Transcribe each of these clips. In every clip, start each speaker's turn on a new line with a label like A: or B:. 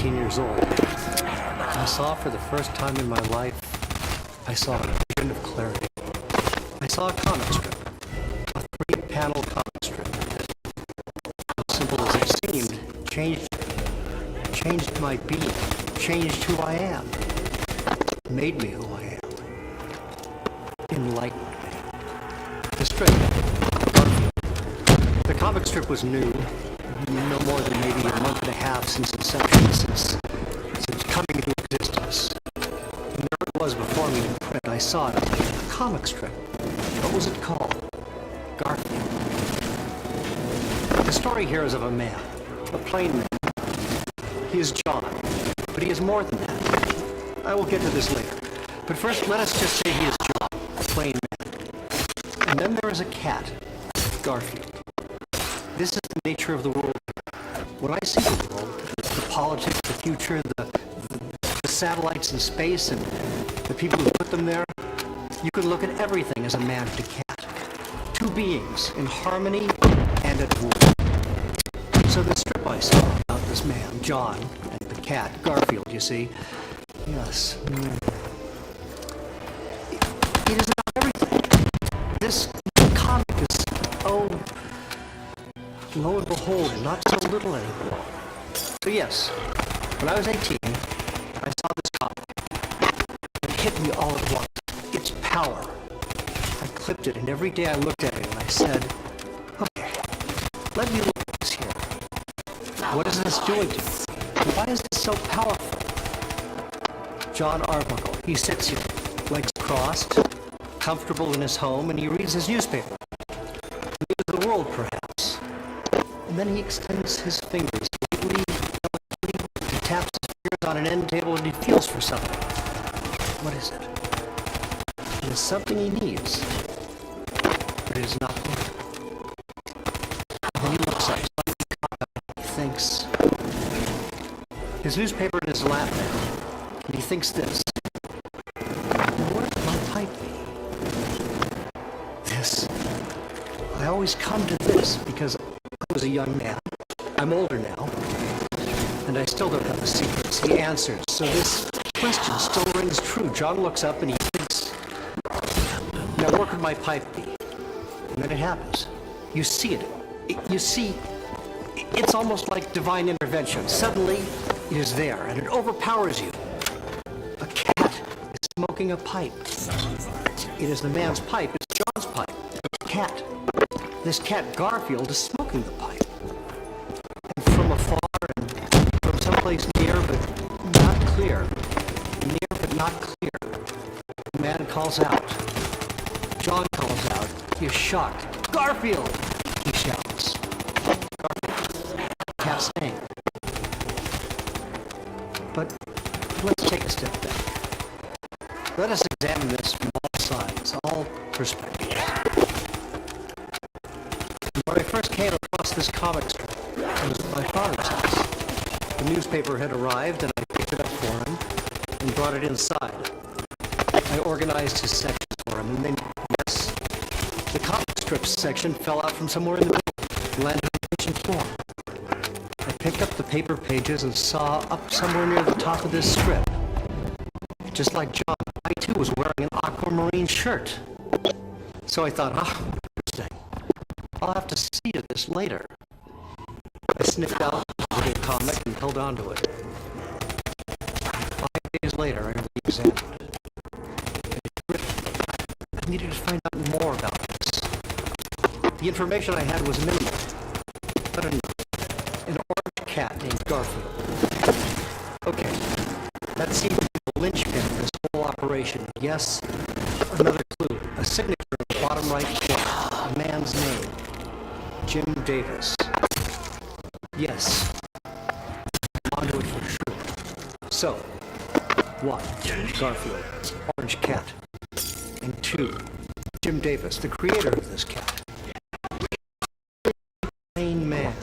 A: Years old. I saw for the first time in my life, I saw a vision of clarity. I saw a comic strip, a 3-panel comic strip that, as simple as it seemed, changed my being, changed who I am, made me who I am, enlightened me. The strip, the comic strip was new, no more than maybe a month and a half since inception, since coming into existence. And there it was before me in print. I saw it, a comic strip. What was it called? Garfield. The story here is of a man, a plain man. He is John, but he is more than that. I will get to this later. But first, let us just say he is John, a plain man. And then there is a cat, Garfield. This is the nature of the world. When I see the world, the politics, the future, the satellites in space, and the people who put them there, you can look at everything as a man and a cat. Two beings in harmony and at war. So the strip I saw about this man, John, and the cat, Garfield, you see, yes. It is about everything. This comic is, oh, lo and behold, not so little anymore. So yes, when I was 18, I saw this comic. It hit me all at once. Its power. I clipped it, and every day I looked at it, and I said, okay, let me look at this here. What is this doing to me? Why is this so powerful? John Arbuckle, he sits here, legs crossed, comfortable in his home, and he reads his newspaper. News of the world, perhaps. And then he extends his fingers, lightly, he taps his fingers on an end table, and he feels for something. What is it? It is something he needs, but it is not there. When he looks up, he thinks. His newspaper in his lap now, and he thinks this. Where would my pipe be? This. I always come to this because I was a young man. I'm older now, and I still don't have the secrets, the answers. So this question still rings true. John looks up and he thinks, now where could my pipe be? And then it happens. You see it. You see, it's almost like divine intervention. Suddenly, it is there, and it overpowers you. A cat is smoking a pipe. It is the man's pipe. It's John's pipe. The cat this cat Garfield is smoking the pipe. And from afar and from someplace near but not clear, near but not clear, the man calls out. John calls out. He is shocked. Garfield! He shouts. Garfield. Cat's name. But let's take a step back. Let us examine this from all sides, all perspectives. When I first came across this comic strip, it was at my father's house. The newspaper had arrived and I picked it up for him and brought it inside. I organized his sections for him and then, yes, the comic strips section fell out from somewhere in the middle and landed on the kitchen floor. I picked up the paper pages and saw up somewhere near the top of this strip. Just like John, I too was wearing an aquamarine shirt. So I thought, interesting. I'll have to see to this later. I sniffed out the little comic and held on to it. 5 days later, I re-examined it. I needed to find out more about this. The information I had was minimal, but enough. An orange cat named Garfield. Okay, that seemed to be the linchpin of this whole operation. Yes, another clue. A signature in the bottom right corner. A man's name. Jim Davis. Yes. Onto it for sure. So, 1. Garfield. Orange cat. And 2. Jim Davis, the creator of this cat. Plain man.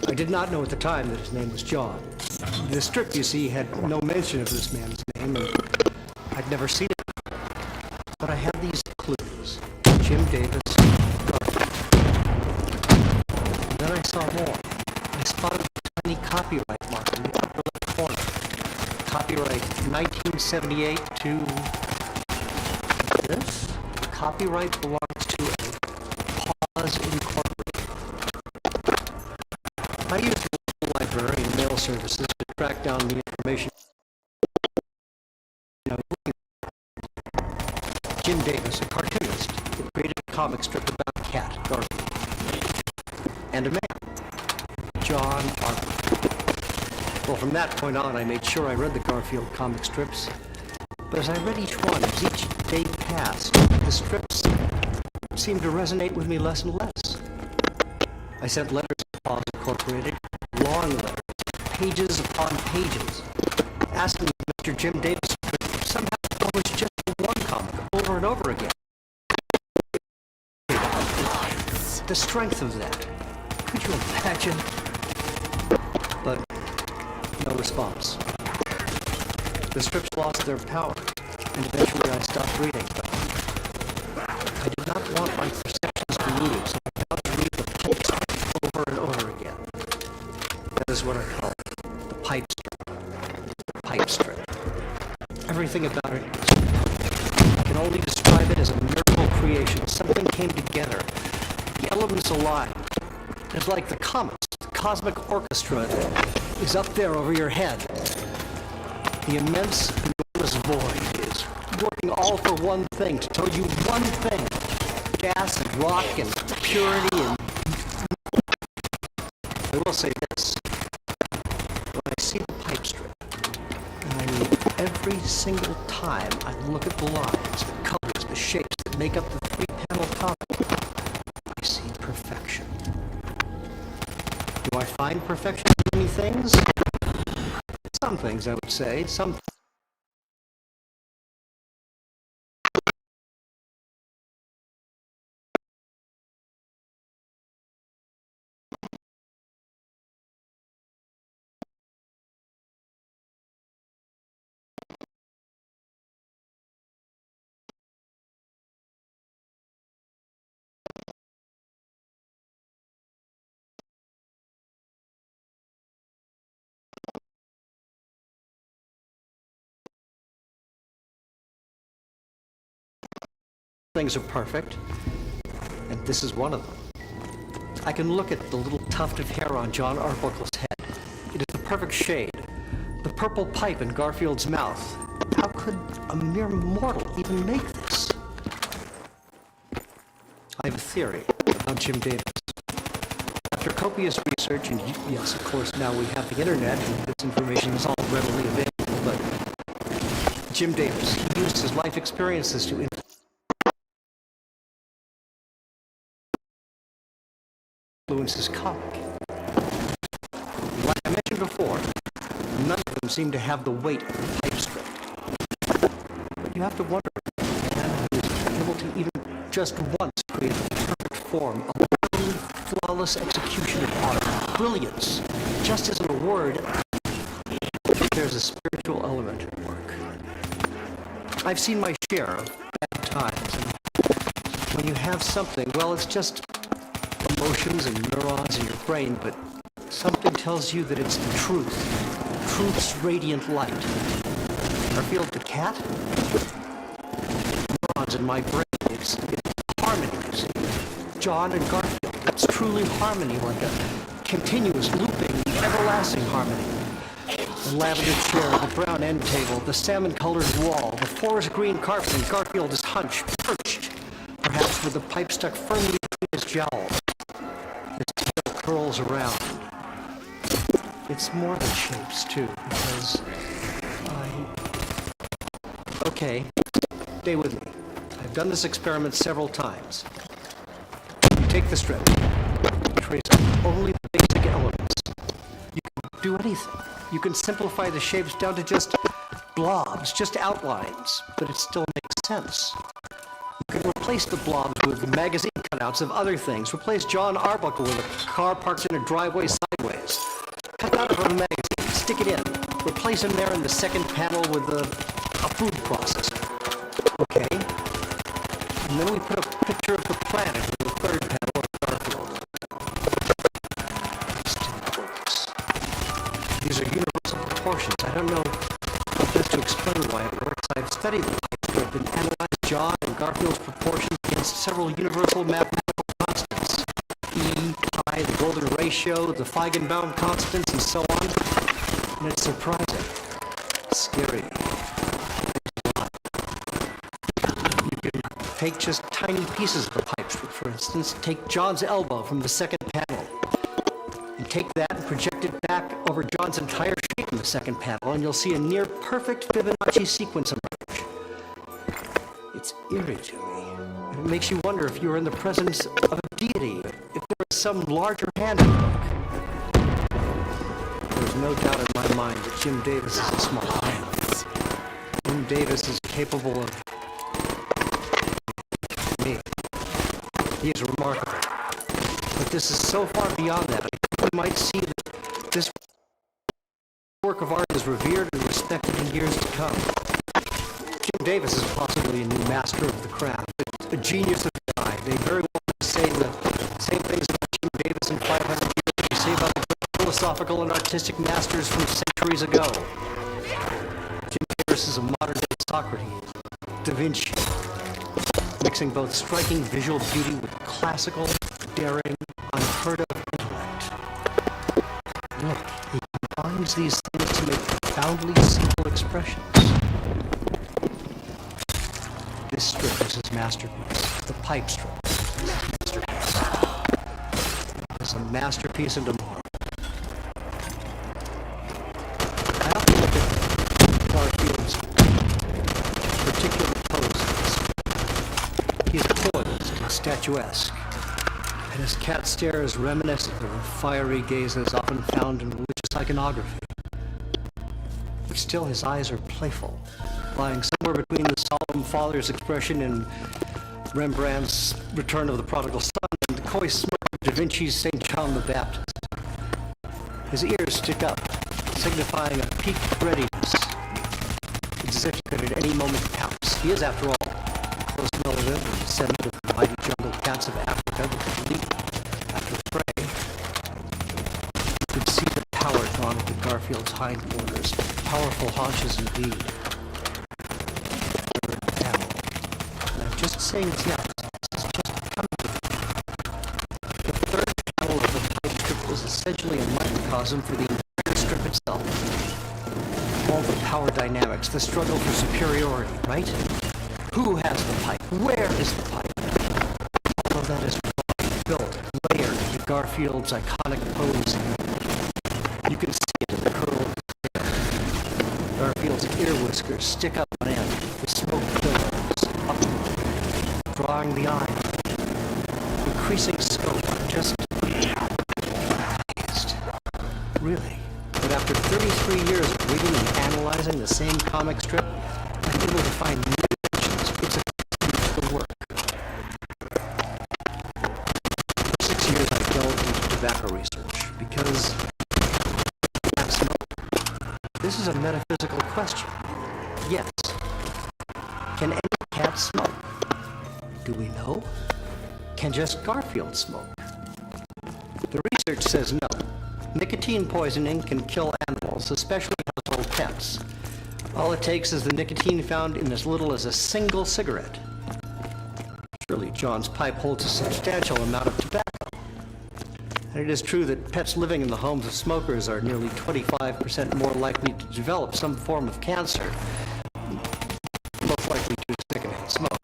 A: I did not know at the time that his name was John. The strip, you see, had no mention of this man's name, and I'd never seen it. But I had these clues. Jim Davis, Garfield. Then I saw more. I spotted a tiny copyright mark in the upper left corner. Copyright 1978 to... this? Copyright belongs to a Pause Incorporated. I used the local library and mail services to track down the information. Jim Davis, a cartoonist, who created a comic strip about a cat, Garfield, and a man, John Arthur. Well, from that point on, I made sure I read the Garfield comic strips. But as I read each one, as each day passed, the strips seemed to resonate with me less and less. I sent letters to Pause Incorporated, long letters, pages upon pages, asking if Mr. Jim Davis could somehow publish just one comic over and over again. The strength of that. Could you imagine? But no response. The strips lost their power, and eventually I stopped reading. But I did not want my perceptions to lose, so I found to read the pipe strip over and over again. That is what I call it, the pipe strip. The pipe strip. Everything about it is perfect. I can only describe it as a miracle creation. Something came together. The elements aligned. It's like the comets, the cosmic orchestra is up there over your head. The immense, enormous void is working all for one thing, to tell you one thing. Gas and rock and purity and... I will say this. When I see the pipe strip, and I mean every single time I look at the lines, the colors, the shapes that make up the three-panel comic, I see perfection. Do I find perfection in many things? Some things, I would say. Some things are perfect, and this is one of them. I can look at the little tuft of hair on John Arbuckle's head. It is the perfect shade. The purple pipe in Garfield's mouth. How could a mere mortal even make this? I have a theory about Jim Davis. After copious research, and yes, of course, now we have the internet, and this information is all readily available, but Jim Davis, he used his life experiences to influence his comic. Like I mentioned before, none of them seem to have the weight of the pipe strip. But you have to wonder if a man who is able to even just once create the perfect form, a really flawless execution of art, brilliance, just isn't a word. There's a spiritual element at work. I've seen my share of bad times, and when you have something, well, it's just emotions and neurons in your brain, but something tells you that it's the truth, truth's radiant light. Garfield the cat? Neurons in my brain, it's harmony, you see. John and Garfield, that's truly harmony, like a continuous, looping, everlasting harmony. The lavender chair, the brown end table, the salmon-colored wall, the forest green carpet, and Garfield is hunched, perched, perhaps with the pipe stuck firmly between his jowls. His tail curls around. It's more than shapes, too, because Okay, stay with me. I've done this experiment several times. You take the strip, trace only the basic elements. You can do anything. You can simplify the shapes down to just blobs, just outlines, but it still makes sense. You can replace the blobs with magazine cutouts of other things. Replace John Arbuckle with a car parked in a driveway sideways. Cut out of a magazine, stick it in. Replace him there in the second panel with a food processor. Okay? And then we put a picture of the planet in the third panel of Garfield. Still works. These are universal proportions. I don't know how best to explain why it works. I've studied the pipe strip and analyzed John and Garfield's proportions against several universal mathematical constants. E, pi, the golden ratio, the Feigenbaum constants, and so on. And it's surprising. Scary. You can take just tiny pieces of the pipe strip, for instance. Take John's elbow from the second panel. And take that and project it back over John's entire shape in the second panel, and you'll see a near-perfect Fibonacci sequence emerge. It's eerie to me. And it makes you wonder if you're in the presence of a deity, if there is some larger hand at work. There's no doubt in my mind that Jim Davis is a smart man. Jim Davis is capable of me. He is remarkable. But this is so far beyond that. We might see that this work of art is revered and respected in years to come. Jim Davis is possibly a new master of the craft, a genius of the eye. They very well say the same things about Jim Davis in 500 years as they say about the philosophical and artistic masters from centuries ago. Jim Davis is a modern-day Socrates, Da Vinci, mixing both striking visual beauty with classical, daring, unheard of intellect. Look, he combines these things to make profoundly simple expressions. This strip is his masterpiece. The pipe strip is his masterpiece. It's a masterpiece into more. I often look at Garfield's particular poses. He is poised and statuesque, and his cat stare is reminiscent of the fiery gazes often found in religious iconography. But still his eyes are playful, lying somewhere between the solemn father's expression in Rembrandt's Return of the Prodigal Son and the coy smirk of Da Vinci's St. John the Baptist. His ears stick up, signifying a peaked readiness. It's as if he could at any moment pounce. He is, after all, a close relative and descendant of the mighty jungle cats of Africa that could leap after prey. You could see the power drawn into Garfield's hindquarters, powerful haunches indeed. Third panel. And I'm just saying it's yes. This is just coming to me. The third panel of the pipe strip is essentially a microcosm for the entire strip itself. All the power dynamics, the struggle for superiority, right? Who has the pipe? Where is the pipe? All of Garfield's iconic pose. You can see it in the curled hair. Garfield's ear whiskers stick up on end. The smoke billows upward, drawing the eye. Increasing scope. Just amazed. Really? But after 33 years of reading and analyzing the same comic strip, I'm able to find new dimensions. It's a testament to the work. For 6 years I delved into tobacco research because cats smoke. This is a metaphysical question. Yes. Can any cat smoke? Do we know? Can just Garfield smoke? The research says no. Nicotine poisoning can kill animals, especially household pets. All it takes is the nicotine found in as little as a single cigarette. Surely John's pipe holds a substantial amount of tobacco. And it is true that pets living in the homes of smokers are nearly 25% more likely to develop some form of cancer, most likely due to secondhand smoke.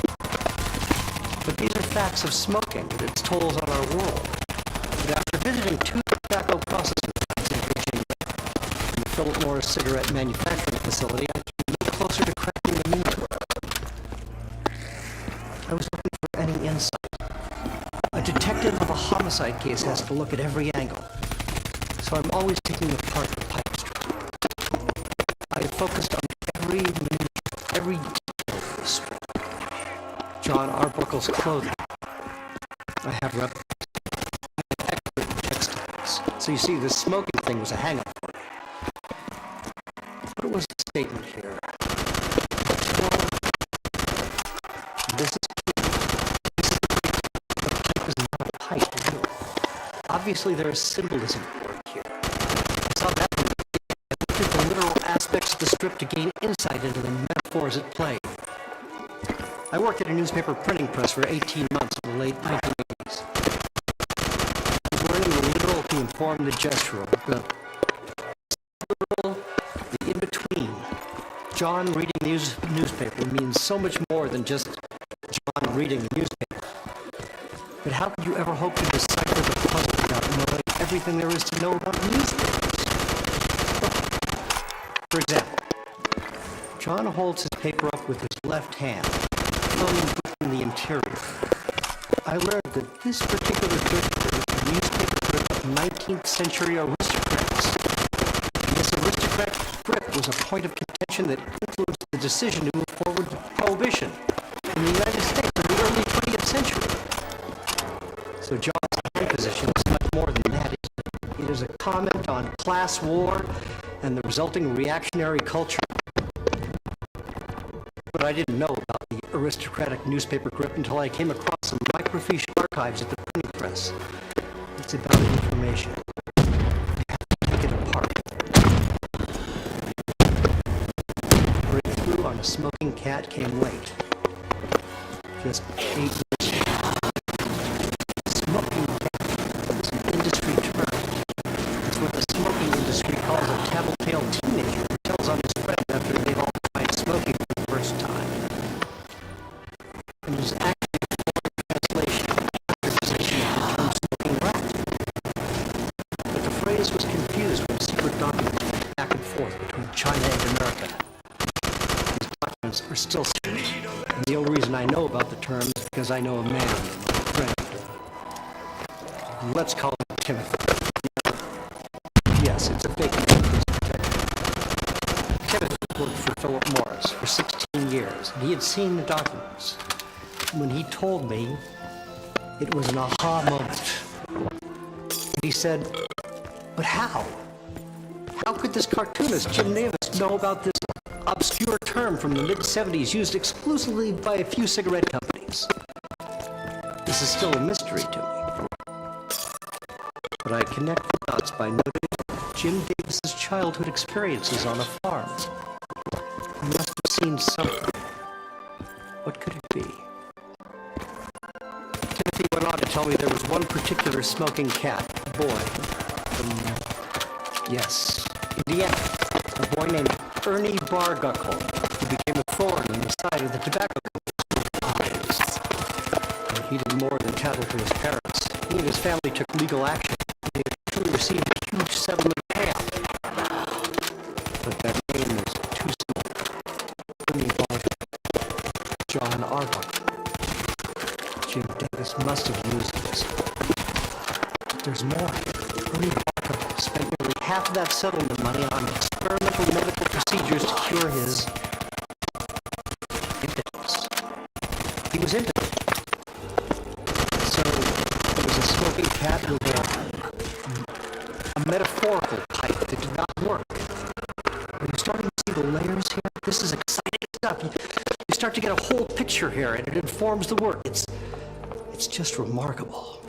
A: But these are facts of smoking and its tolls on our world. But after visiting 2 tobacco processing plants in Virginia and the Philip Morris cigarette manufacturing facility, I came a little closer to cracking the mystery. I was looking for any insight. A detective of a homicide case has to look at every angle, so I'm always taking apart the pipe strip. I focused on every minute, every detail of the strip. John Arbuckle's clothing. I have replicas. So you see, this smoking thing was a hang-up for me. What was the statement here? Well, this is the pipe is not a pipe, really. Obviously, there is symbolism at work here. I saw that when I looked at the literal aspects of the strip to gain insight into the metaphors at play. I worked at a newspaper printing press for 18 months in the late 1980s. Learning the literal to inform the gestural, the literal, the in-between. John reading the newspaper means so much more than just John reading the newspaper. But how could you ever hope to decipher the puzzle without knowing everything there is to know about newspapers? For example, John holds his paper up with his left hand, thumb in the interior. I learned that this particular grip is the newspaper grip of 19th century aristocrats. And this aristocrat grip was a point of contention that influenced the decision to move forward with prohibition in the United States in the early 20th century. So John's hand position is much more than that. It is a comment on class war and the resulting reactionary culture. But I didn't know about the aristocratic newspaper grip until I came across some microfiche archives at the printing press. It's about information. I have to take it apart. Breakthrough on a smoking cat came late. Just 8 years ago. Smoking cat is an industry term. It's what the smoking industry calls a tattletale teenager who tells on his friend after they've all tried smoking for the first time. And it is actually a translation of the term smoking rat. But the phrase was confused with secret documents back and forth between China and America. These documents are still secret. And the only reason I know about the term is because I know a man, a friend. Let's call him Timothy. Yes, it's a fake name. Timothy worked for Philip Morris for 16 years, and he had seen the documents. When he told me, it was an aha moment. And he said, but how? How could this cartoonist, Jim Davis, know about this obscure term from the mid-70s used exclusively by a few cigarette companies? This is still a mystery to me. But I connect the dots by noting Jim Davis's childhood experiences on a farm. He must have seen something. What could it be? Timothy went on to tell me there was one particular smoking cat, a boy, from, yes, Indiana, a boy named Ernie Barguckle, who became a thorn in the side of the tobacco company. And he did more than tattle to his parents. He and his family took legal action they truly received a huge settlement payout. But that name was too simple. Ernie Barker, John Arbuckle. Jim Davis must have used this. There's more. Ernie Barker spent nearly half of that settlement money on experimental medical procedures to cure his impotence. He was impotent. So it was a smoking cat with a metaphorical pipe that did not work. Are you starting to see the layers here? This is exciting stuff. You start to get a whole picture here, and it informs the work. It's just remarkable.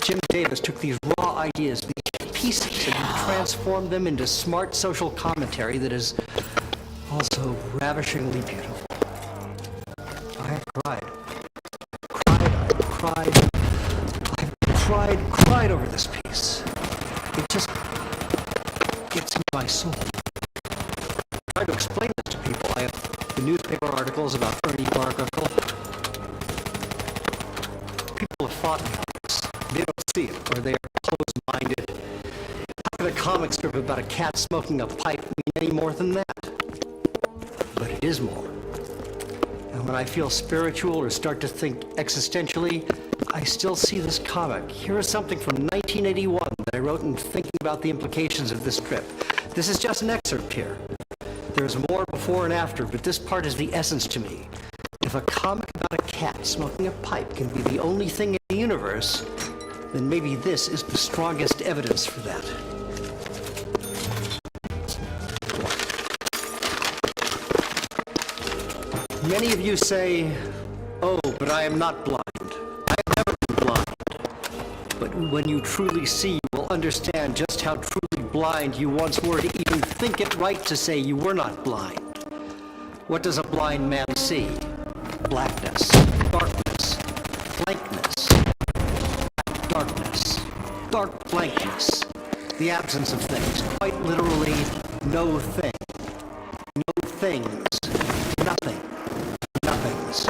A: Jim Davis took these raw ideas, these pieces, and transformed them into smart social commentary that is also ravishingly beautiful. I have cried. I've cried over this piece. It just gets in my soul. I try to explain this to people. I have the newspaper articles about Ernie Barbuckle. People have fought me on this. They don't see it, or they are closed-minded. How can a comic strip about a cat smoking a pipe mean any more than that? But it is more. And when I feel spiritual or start to think existentially, I still see this comic. Here is something from 1981 that I wrote in thinking about the implications of this trip. This is just an excerpt here. There's more before and after, but this part is the essence to me. If a comic about a cat smoking a pipe can be the only thing in the universe, then maybe this is the strongest evidence for that. Many of you say, "Oh, but I am not blind. I have never been blind." But when you truly see, you will understand just how truly blind you once were to even think it right to say you were not blind. What does a blind man see? Blackness, darkness, blankness, darkness, dark blankness, the absence of things, quite literally no thing, no things, nothing, nothings.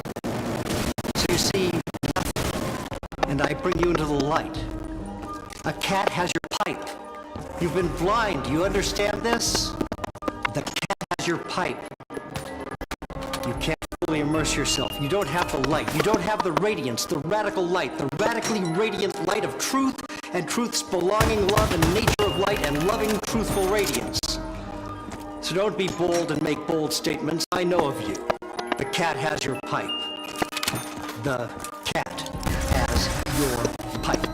A: So you see nothing, and I bring you into the light. A cat has your pipe. You've been blind, do you understand this? The cat has your pipe. You can't fully immerse yourself. You don't have the light. You don't have the radiance, the radical light, the radically radiant light of truth and truth's belonging love and nature of light and loving, truthful radiance. So don't be bold and make bold statements. I know of you. The cat has your pipe. The cat has your pipe.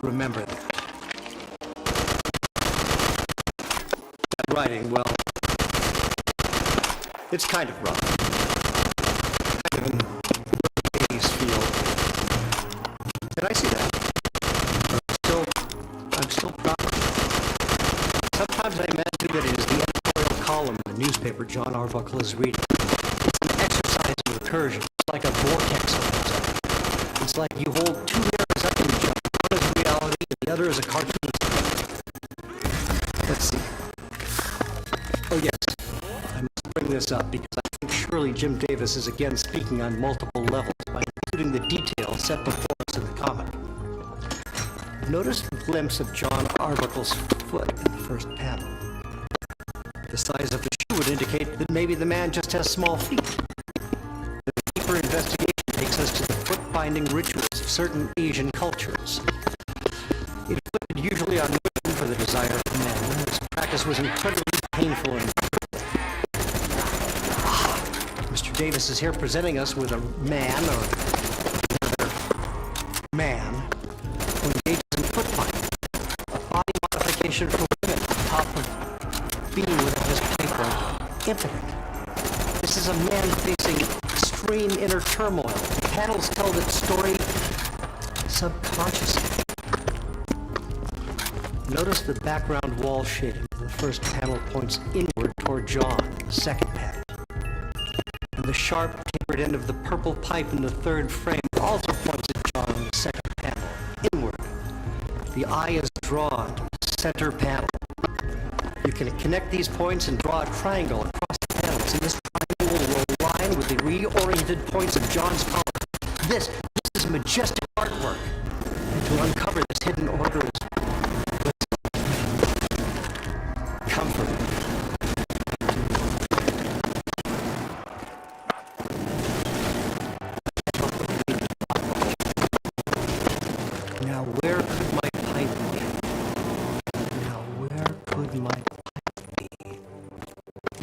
A: Remember that. That writing, well, it's kind of rough. Kind of an 80s feel. Did I see that? I'm still proud. Sometimes I imagine that it is the editorial column in the newspaper John Arbuckle is reading. It's an exercise in recursion. It's like a vortex opens up. It's like you hold two mirrors up in each other. One is reality, and the other is a cartoon. Let's see. Oh yes, I must bring this up because I think surely Jim Davis is again speaking on multiple levels by including the details set before us in the comic. Notice the glimpse of John Arbuckle's foot in the first panel. The size of the shoe would indicate that maybe the man just has small feet. The deeper investigation takes us to the foot-binding rituals of certain Asian cultures. It inflicted usually on women for the desire of men. This practice was incredibly painful and Mr. Davis is here presenting us with a man or another man who engages in foot binding, a body modification for women on top of being without his pipe or impotent. This is a man facing extreme inner turmoil. The panels tell that story subconsciously. Notice the background wall shading. The first panel points inward toward John, the second panel. And the sharp, tapered end of the purple pipe in the third frame also points at John in the second panel, inward. The eye is drawn to the center panel. You can connect these points and draw a triangle across the panels, and this triangle will align with the reoriented points of John's collar. This is majestic artwork. And to uncover this hidden order is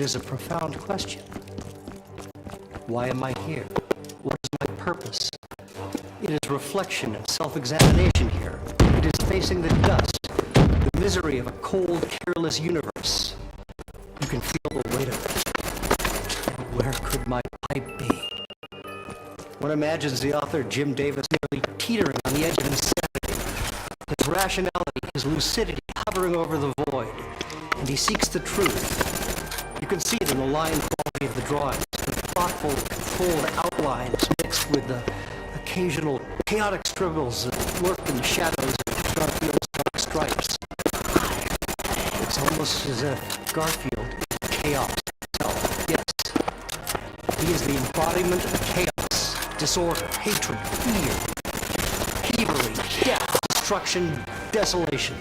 A: It is a profound question. Why am I here? What is my purpose? It is reflection and self-examination here. It is facing the dust, the misery of a cold, careless universe. You can feel the weight of it. Where could my pipe be? One imagines the author Jim Davis nearly teetering on the edge of insanity, his rationality, his lucidity hovering over the void, and he seeks the truth. You can see it in the line quality of the drawings, the thoughtful, controlled outlines mixed with the occasional chaotic scribbles that lurk in the shadows of Garfield's dark stripes. It's almost as if Garfield is chaos itself. Yes, he is the embodiment of chaos, disorder, hatred, fear, thievery, death, destruction, desolation.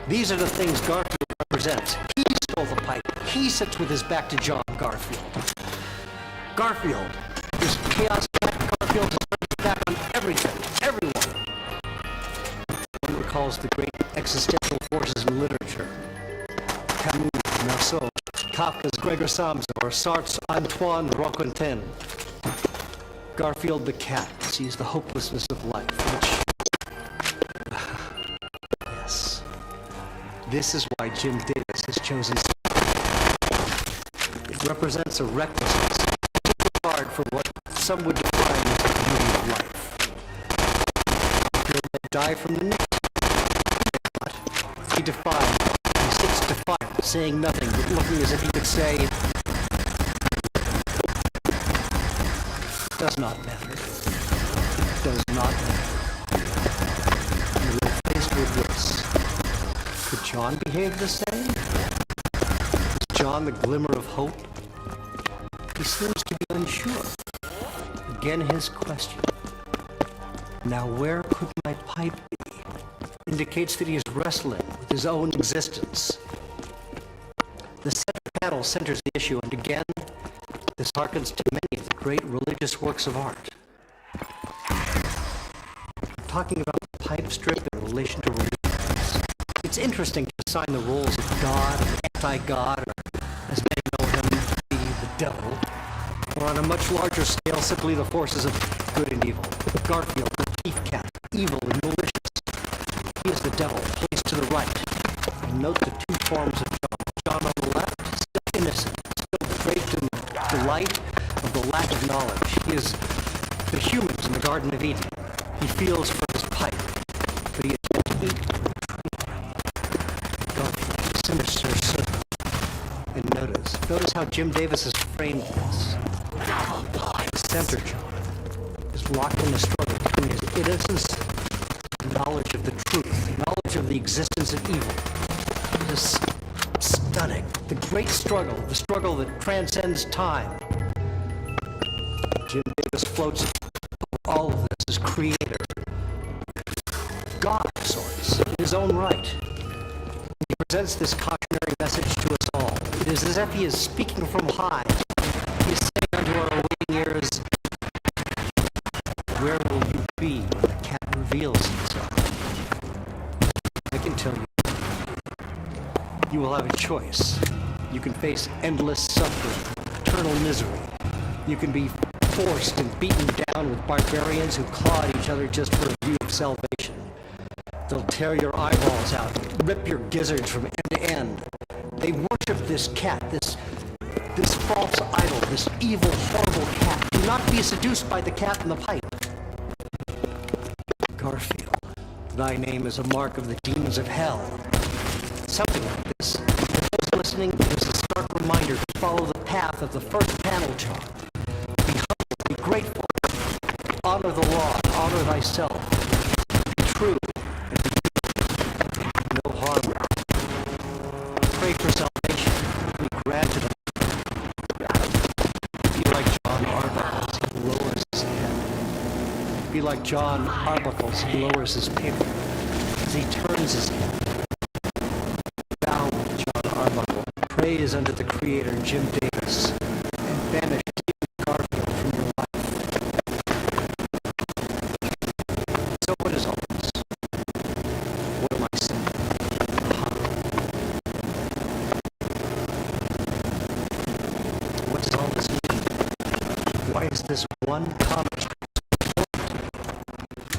A: These are the things Garfield represents. He stole the pipe. He sits with his back to John Garfield. Garfield is chaos. Garfield is back on everything, everyone. One recalls the great existential forces in literature. Camus, Marceau, Kafka's Gregor Samsa, or Sartre's Antoine Roquentin. Garfield the cat sees the hopelessness of life, which... Yes. This is why Jim Davis has chosen. It represents a recklessness, disregard for what some would define as the beauty of life. He'll die from the neck. But he defies. He sits defiant, saying nothing, but looking as if he could say, does not matter. It does not matter. And we're faced with this. Could John behave the same? Is John the glimmer of hope? He seems to be unsure. Again his question. Now where could my pipe be? Indicates that he is wrestling with his own existence. The center panel centers the issue, and again, this harkens to many of the great religious works of art. Talking about the pipe strip in relation to religions, it's interesting to assign the roles of God and anti-God, or as many know him to be the devil, or on a much larger scale, simply the forces of good and evil. Garfield, the thief cat, evil and malicious. He is the devil, placed to the right. And note the two forms of John. John on the left, still innocent, still draped in the delight of the lack of knowledge. He is the humans in the Garden of Eden. He feels for his pipe, but he is yet to eat. Garfield, sinister serpent. And notice how Jim Davis has framed this. The center John is locked in the struggle between his innocence and knowledge of the truth, knowledge of the existence of evil. It is stunning. The great struggle, the struggle that transcends time. Jim Davis floats over all of this as creator, God of sorts, in his own right. He presents this cautionary message to us all. It is as if he is speaking from high. He is saying unto our waiting ears, where will you be when the cat reveals himself? I can tell you, you will have a choice. You can face endless suffering, eternal misery. You can be forced and beaten down with barbarians who claw at each other just for a view of salvation. They'll tear your eyeballs out, rip your gizzards from end to end. They worship this cat, this false idol, this evil, horrible cat. Do not be seduced by the cat in the pipe. Garfield, thy name is a mark of the demons of hell. Something like this. For those listening, it is a stark reminder to follow the path of the first panel, John. Be humble, be grateful. Honor the law, honor thyself. Be true, and be good. No harm. Pray for salvation. Be granted it. Be like John Arbuckle, he lowers his head. Be like John Arbuckle, he lowers his paper as he turns his head. Bow with John Arbuckle. Praise unto the Creator, Jim Davis, and banish Garfield from your life. So what is all this? What am I saying? one comic strip.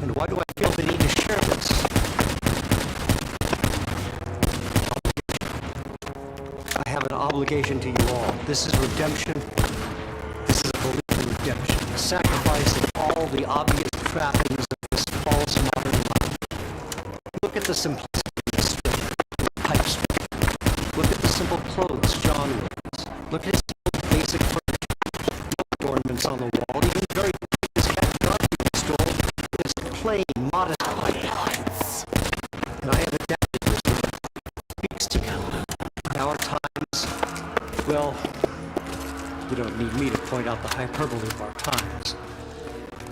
A: And why do I feel the need to share this? I have an obligation to you all. This is redemption. This is a belief in redemption. A sacrifice of all the obvious trappings of this false modern life. Look at the simplicity of the strip, pipe strip. Look at the simple clothes John wears. Look at his basic furniture. No ornaments on the wall. Even very his cat Garfield stole is plain, modest pipe. And I have adapted this to what speaks to you. Our times, well, you don't need me to point out the hyperbole of our times.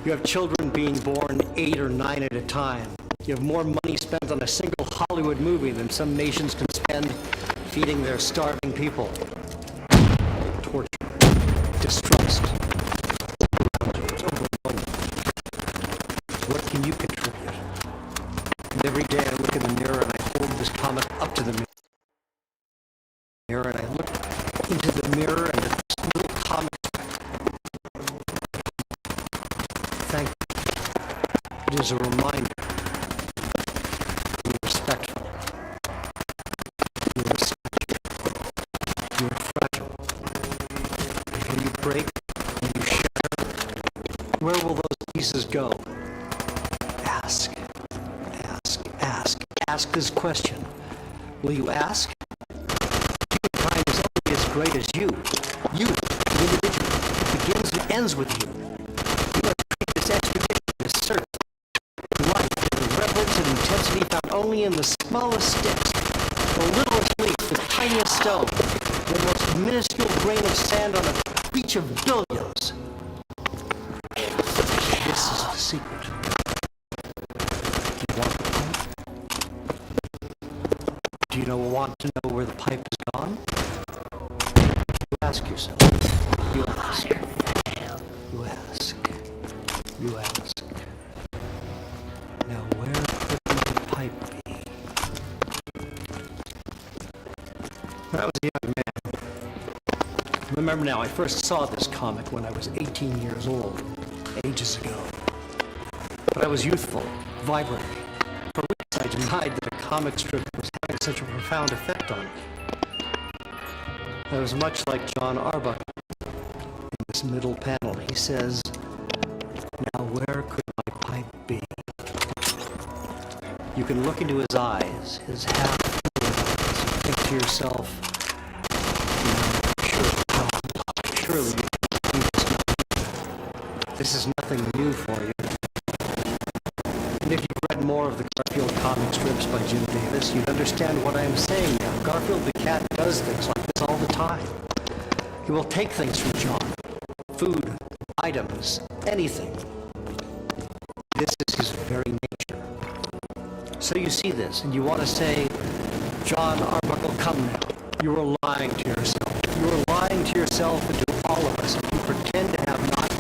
A: You have children being born 8 or 9 at a time. You have more money spent on a single Hollywood movie than some nations can spend feeding their starving people. Torture, distrust. It's overwhelming. What can you contribute? And every day I look in the mirror and I hold this comic up to the mirror and I look into the mirror and this little comic. Thank you. It is a reminder. Be respectful. You are special. You are fragile. Can you break? Can you share? Where will those pieces go? Ask. Ask. Ask. Ask this question. Will you ask? Humankind is only as great as you. You, the individual. It begins and ends with you. You have created this expedition, this search. Life, the reverence and intensity found only in the smallest steps, the littlest leaf, the tiniest stone, the most minuscule grain of sand on a beach of billions. This is the secret. Do you want the pipe? Do you want to know where the pipe has gone? You ask yourself. You ask. You ask. You ask. Now where could my pipe be? When I was a young man, remember now, I first saw this comic when I was 18 years old, ages ago. But I was youthful, vibrant. For weeks I denied that a comic strip was having such a profound effect on me. I was much like John Arbuckle. In this middle panel, he says, "Now where could my pipe be?" You can look into his eyes, his half-closed eyes, and think to yourself, surely you can this now. This is nothing new for you. And if you've read more of the Garfield comic strips by Jim Davis, you'd understand what I am saying now. Garfield the cat does things like this all the time. He will take things from John. Food, items, anything. This is his very nature. So you see this, and you want to say, John Arbuckle, come now. You are lying to yourself. You are lying to yourself and to all of us if you pretend to have not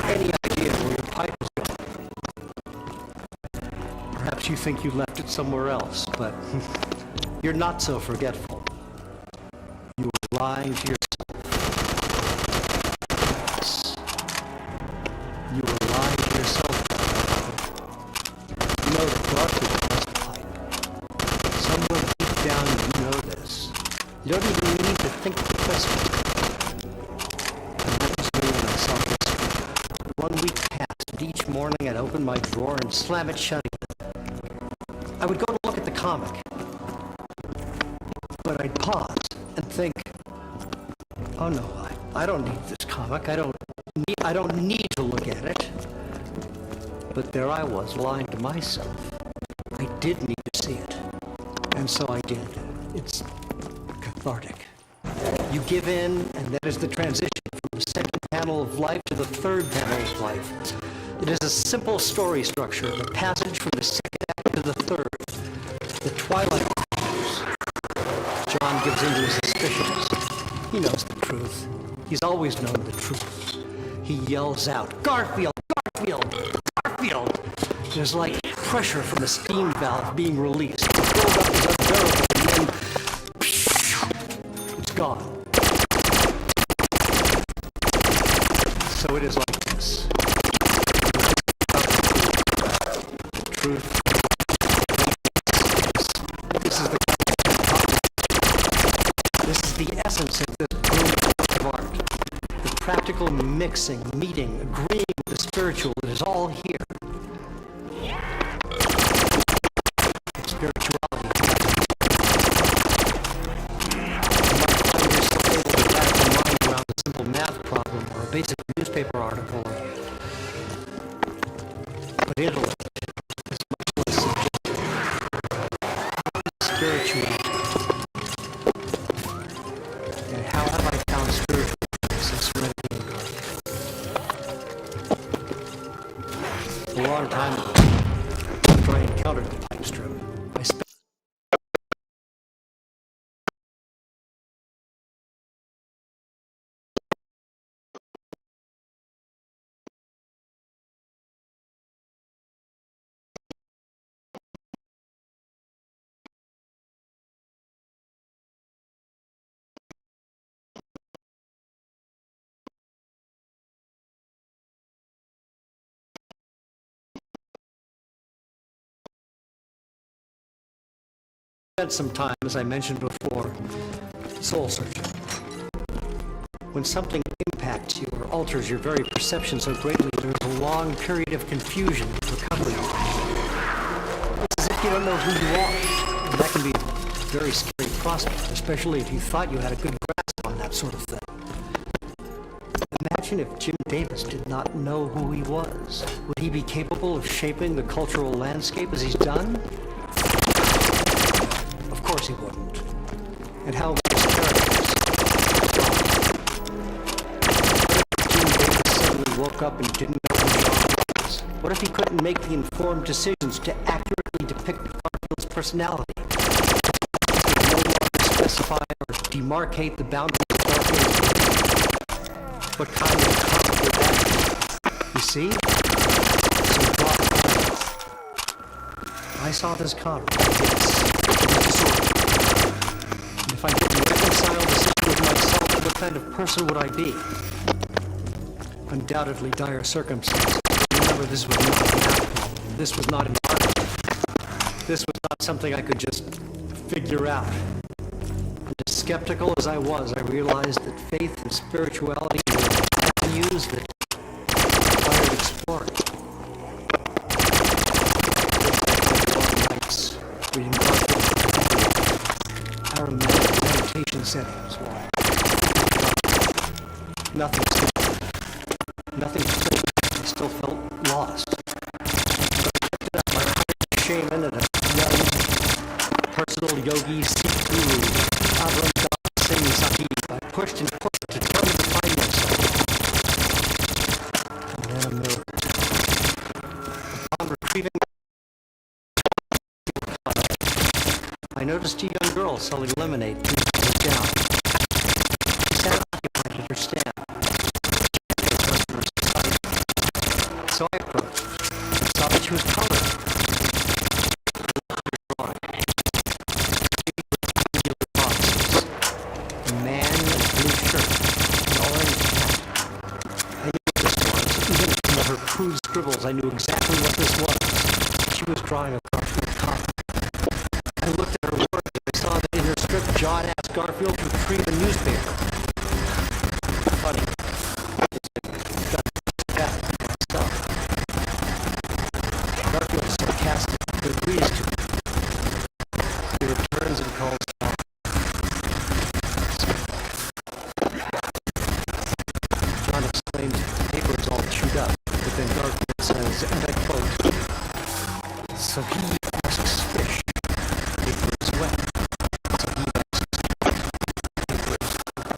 A: any idea where your pipe is going. Perhaps you think you left it somewhere else, but you're not so forgetful. You are lying to yourself. Yes. You are lying to yourself. You know that Garfield has a pipe. Somewhere deep down you know this. You don't even need to think the question. And that was me when I saw this. 1 week passed, and each morning I'd open my drawer and slam it shut again. I would go to look at the comic. But I'd pause and think, oh no, I don't need this comic. I don't need to look at it. But there I was, lying to myself. I did need to see it. And so I did. It's cathartic. You give in, and that is the transition from the second panel of life to the third panel of life. It is a simple story structure, the passage from the second act to the third. The twilight stages. John gives in to his suspicions. He knows the truth. He's always known the truth. He yells out, "Garfield! Garfield! Garfield!" There's like pressure from the steam valve being released. The build-up is unbearable, and then it's gone. So it is like this. truth. This is the essence of this brilliant work of art. The practical mixing, meeting, agreeing with the spiritual, it is all here. Spirituality. You might find yourself able to wrap your mind around a simple math problem or a basic newspaper article, but intellect is much less subjective. Spirituality. And how have I found spirituality since Serenity and Garfield? A long time ago, after I encountered the pipe strip, I spent some time, as I mentioned before, soul searching. When something impacts you or alters your very perception so greatly, there's a long period of confusion and recovery. It's as if you don't know who you are. And that can be a very scary prospect, especially if you thought you had a good grasp on that sort of thing. Imagine if Jim Davis did not know who he was. Would he be capable of shaping the cultural landscape as he's done? Of course he wouldn't. And how about his characters? What if Jim Davis suddenly woke up and didn't know who John was? What if he couldn't make the informed decisions to accurately depict Garfield's personality? He could no longer specify or demarcate the boundaries of Garfield's life. What kind of comic would that be? You see? So draw the line. I saw this comic, yes. And if I didn't reconcile the system with myself, what kind of person would I be? Undoubtedly dire circumstances. Remember, this was not a math problem. This was not an art. This was not something I could just figure out. And as skeptical as I was, I realized that faith and spirituality were avenues that required exploring. Reading Garfield, our meditation settings. Nothing simple. Nothing simple. I still felt lost. But I kept it up. I hired a shaman and a young personal yogi, Sikh guru, Avram Singh Sahib. I pushed and pushed, determined to find myself. And then a miracle. Upon retrieving I noticed a young girl selling lemonade 2 doors down. She sat occupied at her stand. So I approached and saw that she was colored. A man in a blue shirt, an orange hat. I knew what this was. Even from her crude scribbles, I knew exactly what this was. She was drawing a Garfield comic. I looked at her work and I saw that in her strip, John asked Garfield to retrieve a newspaper. Funny. Garfield is sarcastic, but agrees to it. He returns and calls John. John exclaims the paper is all chewed up, but then Garfield says, and I quote, "So he asks fish. Paper is wet. So he asks paper is wet."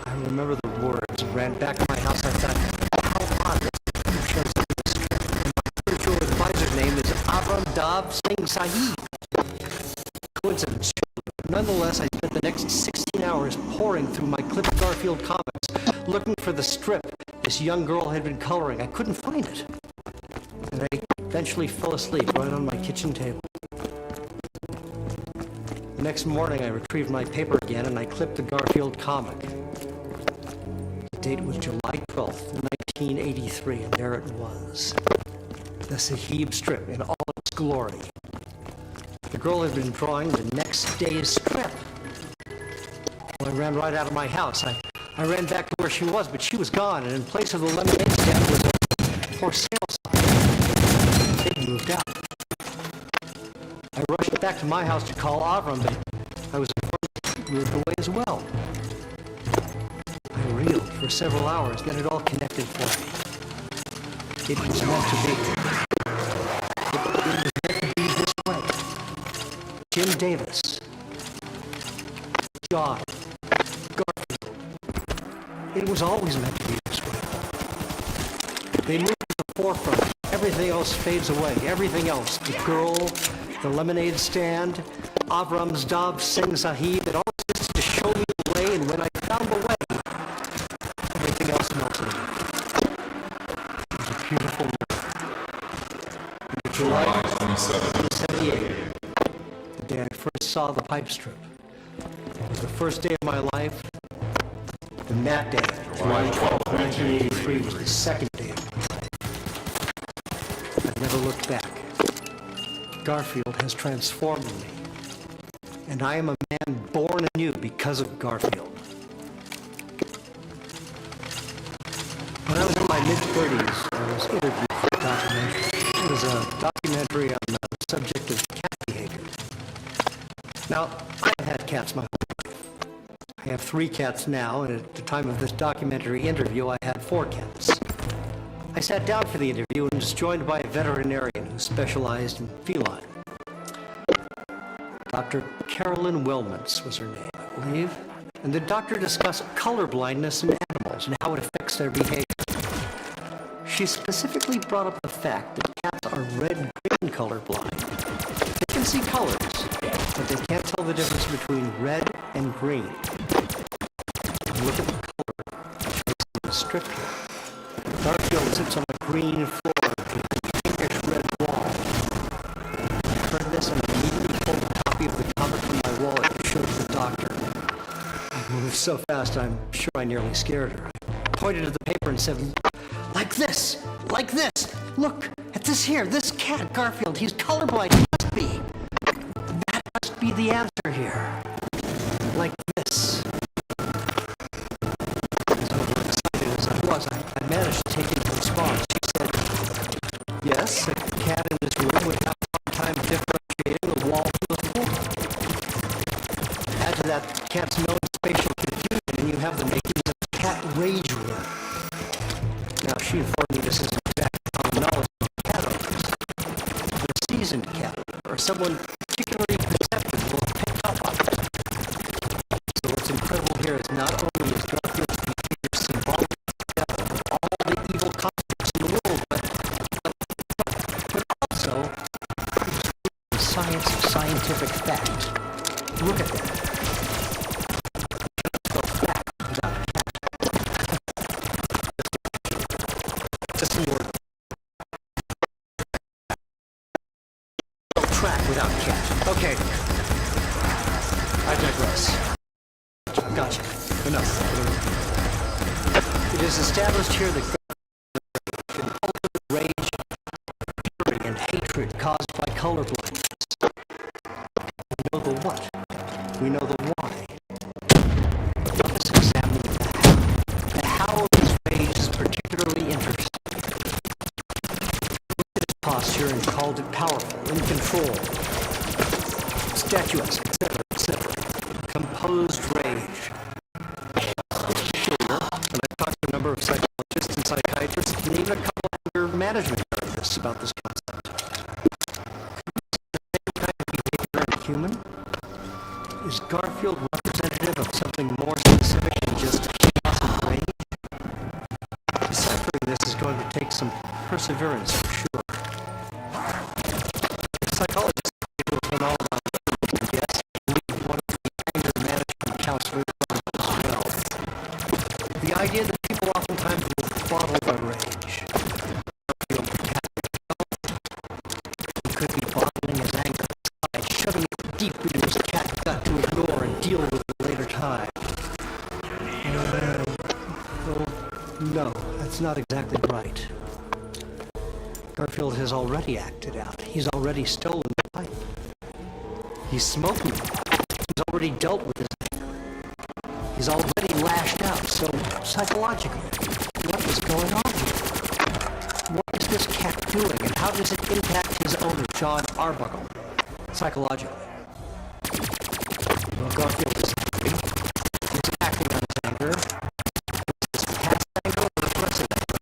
A: I remember the words and ran back to my house. I thought, how odd that he shows up in the strip. And my spiritual advisor's name is Avram Singh Sahib. Coincidence. Nonetheless, I spent the next 16 hours poring through my clipped Garfield comics, looking for the strip this young girl had been coloring. I couldn't find it. And I eventually fell asleep right on my kitchen table. The next morning, I retrieved my paper again and I clipped the Garfield comic. The date was July 12th, 1983, and there it was. the Sahib strip in all its glory. The girl had been drawing the next day's strip. Well, I ran right out of my house. I ran back to where she was, but she was gone, and in place of the lemonade stand was a for sale sign. They'd moved out. I rushed back to my house to call Avram, but I was informed he moved away as well. I reeled for several hours, then it all connected for me. It was meant to be. It was meant to be this way. Jim Davis, John, Garfield. It was always meant to be this way. They move to the forefront. Everything else fades away. Everything else, the girl, the lemonade stand, Avram's Dov Singh Sahib, it all exists to show me the way, and when I found the way, everything else melted away. It was a beautiful morning. July 1978, the day I first saw the pipe strip. It was the first day of my life, and that day, July 12, 1983, was the second day of my life. I've never looked back. Garfield has transformed me, and I am a man born anew because of Garfield. When I was in my mid-30s, I was interviewed for a documentary. It was a documentary on the subject of cat behavior. Now, I've had cats my whole life. I have 3 cats now, and at the time of this documentary interview, I had 4 cats. I sat down for the interview and was joined by a veterinarian who specialized in feline. Dr. Carolyn Wilmans was her name, I believe. And the doctor discussed color blindness in animals and how it affects their behavior. She specifically brought up the fact that cats are red-green colorblind. They can see colors, but they can't tell the difference between red and green. Look at the color in the strip here. Garfield sits on a green floor with a pinkish red wall. I heard this and immediately pulled a copy of the comic from my wallet and showed it to the doctor. I moved so fast I'm sure I nearly scared her. I pointed at the paper and said, like this, look at this here, this cat, Garfield, he's colorblind, he must be. That must be the answer here. Like this. I managed to take into response. She said, yes, a cat in this room would have a hard time differentiating the wall from the floor. Add to that cat's known spatial confusion, and you have the makings of a cat rage room. Now, she informed me this is exact common knowledge of cat owners. But a seasoned cat owner, or someone particularly perceptive will have picked up on it. So what's incredible here is not only is Garfield's behavior symbolic the evil concepts in the world, but also the science of scientific fact. Look at that. No fact without a cat. Just a word. No track without cat. Okay. I digress. Gotcha. Enough. It is established here that rage, fury, and hatred caused by color blindness. We know the what. We know the why. Let us examine the how. The how of his rage is particularly interesting. He looked at his posture and called it powerful, in control, statuesque, etc., etc. Composed rage. And I've talked to a number of psychologists and psychiatrists, and even a couple of other management therapists about this concept. Could this kind of behavior in a human? Is Garfield representative of something more specific than just chaos and rage? Deciphering this is going to take some perseverance for sure. Psychologists will learn all about it, and yes, I believe one of the anger management counselors as well. The idea that people oftentimes will bottle their rage. He could be bottling his anger inside, shoving it deep into his cat gut to ignore and deal with it later time. Well, no, that's not exactly right. Garfield has already acted out. He's already stolen the pipe. He's smoking. He's already dealt with his anger. He's already lashed out. So, psychologically, what is going on here? What is this cat doing, and how does it impact his owner, John Arbuckle, psychologically? Well, Garfield is angry. He's acting on his anger. Is it past anger or present anger?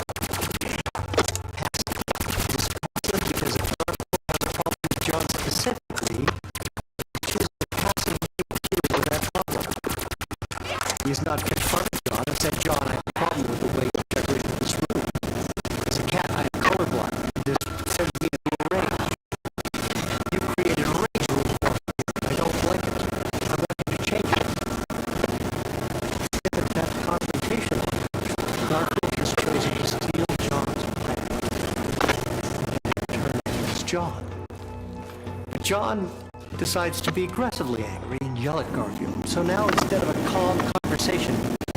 A: Past anger. It's passive because if Garfield has a problem with John specifically, he chooses to passively deal with that problem. He's not confronted John and said, John, I have a problem with the way you decorated this room. As a cat, I am colorblind. This sends me into a rage. You created a rage room for me. I don't like it. I'm ready to change it. If that confrontation, Garfield has chosen to steal John's pipe and turn it against John. But John decides to be aggressively angry and yell at Garfield. So now instead of a calm conversation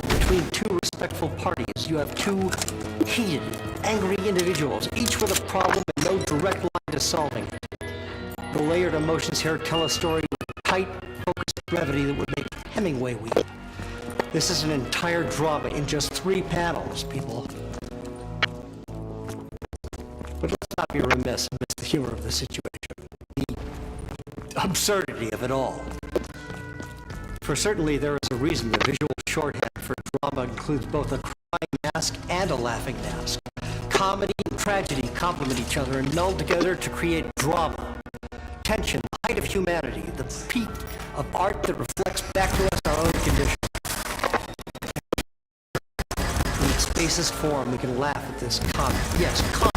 A: between two respectful parties, you have two heated, angry individuals, each with a problem and no direct line to solving it. The layered emotions here tell a story with tight, focused brevity that would make Hemingway weep. This is an entire drama in just 3 panels, people. But let's not be remiss and miss the humor of the situation, the absurdity of it all. For certainly there is a reason the visual shorthand for drama includes both a crying mask and a laughing mask. Comedy and tragedy complement each other and meld together to create drama. Tension, the height of humanity, the peak of art that reflects back to us our own condition. In its basest form, we can laugh at this comic. Yes, comic.